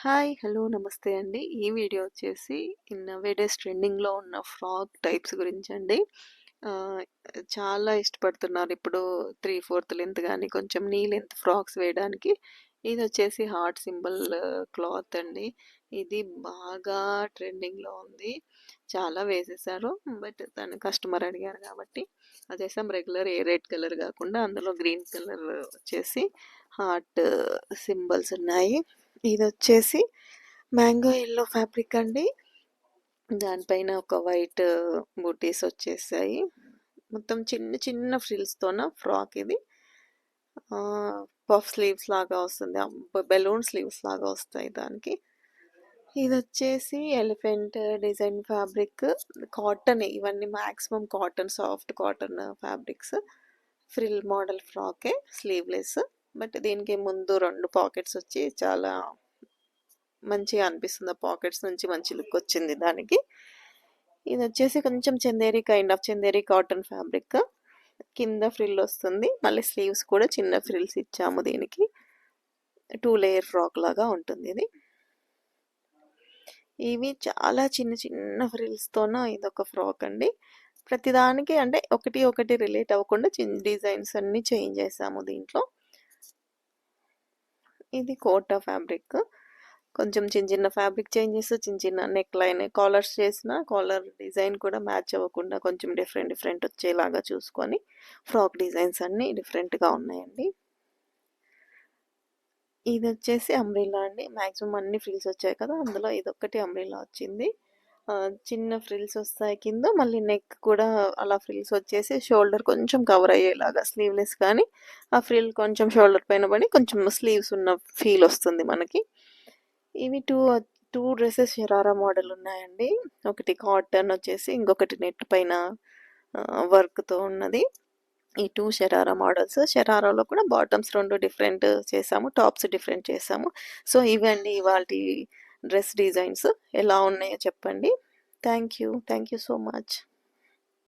Hi! Hello! నమస్తే అండి. ఈ వీడియో వచ్చేసి నౌఏడేస్ ట్రెండింగ్‌లో ఉన్న ఫ్రాక్ టైప్స్ గురించండి. ఆహ్, చాలా ఇష్టపడుతున్నారు ఇప్పుడు 3/4 లెంత్ గాని, కొంచెం నీ లెంత్ ఫ్రాక్స్ వేయడానికి. ఇదొచ్చేసి హార్ట్ సింబల్ క్లాత్ అండి. ఇది బాగా ట్రెండింగ్‌లో ఉంది. చాలా వేసేసారు. బట్ తను కస్టమర్ అడిగారు కాబట్టి అదేసాం. రెగ్యులర్ రెడ్ కలర్ గాకుండా అందులో గ్రీన్ కలర్ వచ్చేసి హార్ట్ సింబల్స్ ఉన్నాయి. ఇదొచ్చేసి మ్యాంగో యెల్లో ఫ్యాబ్రిక్ అండి. దానిపైన ఒక వైట్ బూటీస్ వచ్చేసాయి. మొత్తం చిన్న చిన్న ఫ్రిల్స్‌తోన ఫ్రాక్ ఇది. పఫ్ స్లీవ్స్ లాగా వస్తుంది. బెలూన్ స్లీవ్స్ లాగా వస్తాయి దానికి. ఇదొచ్చేసి ఎలిఫెంట్ డిజైన్ ఫ్యాబ్రిక్. కాటన్ ఇవన్నీ maximum cotton, soft cotton fabrics. Frill model ఫ్రాకే స్లీవ్‌లెస్. బట్ దీనికి ముందు 2 పాకెట్స్ వచ్చి చాలా మంచిగా అనిపిస్తుంది. ఆ పాకెట్స్ నుంచి మంచి లుక్ వచ్చింది దానికి. ఇదొచ్చేసి కొంచెం Chanderi kind of Chanderi cotton fabric. కింద ఫ్రిల్ వస్తుంది. మళ్ళీ స్లీవ్స్ కూడా చిన్న ఫ్రిల్స్ ఇచ్చాము దీనికి. 2 లేయర్ ఫ్రాక్ లాగా ఉంటుంది ఇది. ఇవి చాలా చిన్న చిన్న ఫ్రిల్స్‌తోన ఇదొక ఫ్రాక్ అండి. ప్రతిదానికి అంటే ఒకటి ఒకటి రిలేట్ అవ్వకుండా డిజైన్స్ అన్నీ చేంజ్ చేసాము దీంట్లో. ఇది కోటా ఫ్యాబ్రిక్. కొంచెం చిన్న చిన్న ఫ్యాబ్రిక్ చేంజెస్, చిన్న చిన్న నెక్ లైన్, కాలర్స్ చేసిన కాలర్ డిజైన్ కూడా మ్యాచ్ అవ్వకుండా కొంచెం డిఫరెంట్ డిఫరెంట్ వచ్చేలాగా చూసుకొని ఫ్రాక్ డిజైన్స్ అన్నీ డిఫరెంట్‌గా ఉన్నాయండి. ఇదొచ్చేసి అంబ్రెల్లా అండి. మాక్సిమం అన్ని ఫ్రిల్స్ వచ్చాయి కదా! అందులో ఇదొక్కటి అంబ్రెల్లా వచ్చింది. చిన్న ఫ్రిల్స్ వస్తాయి కింద. మళ్ళీ నెక్ కూడా అలా ఫ్రిల్స్ వచ్చేసి షోల్డర్ కొంచెం కవర్ అయ్యేలాగా స్లీవ్‌లెస్ కానీ, ఆ ఫ్రిల్ కొంచెం షోల్డర్ పైన పడి కొంచెం స్లీవ్స్ ఉన్న ఫీల్ వస్తుంది మనకి. ఇవి 2 డ్రెసెస్ షరారా మోడల్ ఉన్నాయండి. ఒకటి కాటన్ వచ్చేసి, ఇంకొకటి నెట్ పైన వర్క్‌తో ఉన్నది. ఈ 2 షరారా మోడల్స్. షరారాలో కూడా బాటమ్స్ 2 డిఫరెంట్ చేసాము. టాప్స్ డిఫరెంట్ చేసాము. సో, ఇవండి ఇవాల్టి డ్రెస్ డిజైన్స్. ఎలా ఉన్నాయో చెప్పండి. Thank you. Thank you so much.